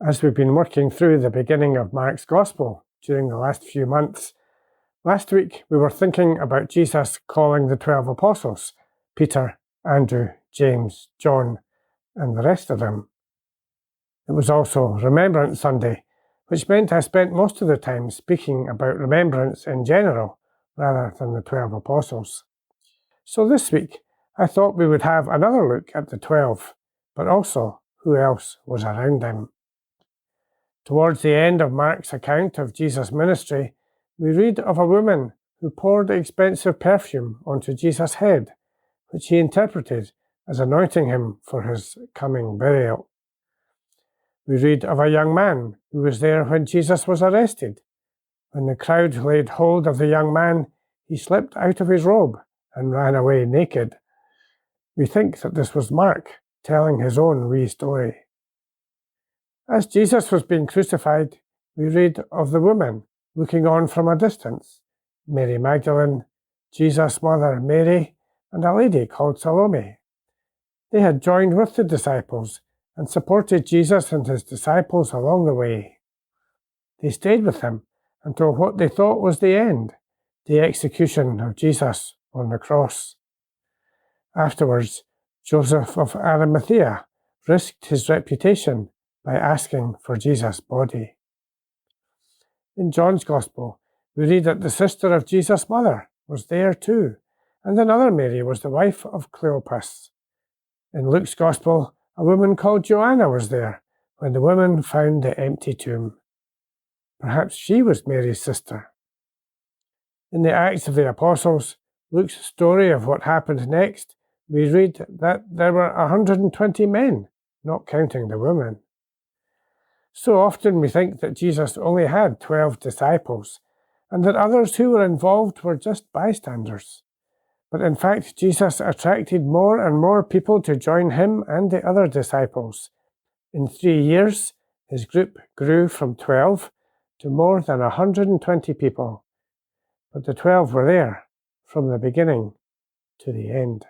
As we've been working through the beginning of Mark's Gospel during the last few months, last week we were thinking about Jesus calling the 12 apostles, Peter, Andrew, James, John, and the rest of them. It was also Remembrance Sunday, which meant I spent most of the time speaking about remembrance in general, rather than the 12 apostles. So this week, I thought we would have another look at the 12, but also who else was around them. Towards the end of Mark's account of Jesus' ministry, we read of a woman who poured expensive perfume onto Jesus' head, which he interpreted as anointing him for his coming burial. We read of a young man who was there when Jesus was arrested. When the crowd laid hold of the young man, he slipped out of his robe and ran away naked. We think that this was Mark telling his own wee story. As Jesus was being crucified, we read of the woman looking on from a distance, Mary Magdalene, Jesus' mother Mary, and a lady called Salome. They had joined with the disciples and supported Jesus and his disciples along the way. They stayed with him until what they thought was the end, the execution of Jesus on the cross. Afterwards, Joseph of Arimathea risked his reputation by asking for Jesus' body. In John's Gospel, we read that the sister of Jesus' mother was there too, and another Mary was the wife of Cleopas. In Luke's Gospel, a woman called Joanna was there when the women found the empty tomb. Perhaps she was Mary's sister. In the Acts of the Apostles, Luke's story of what happened next, we read that there were 120 men, not counting the women. So often we think that Jesus only had 12 disciples, and that others who were involved were just bystanders. But in fact, Jesus attracted more and more people to join him and the other disciples. In 3 years, his group grew from 12 to more than 120 people. But the 12 were there from the beginning to the end.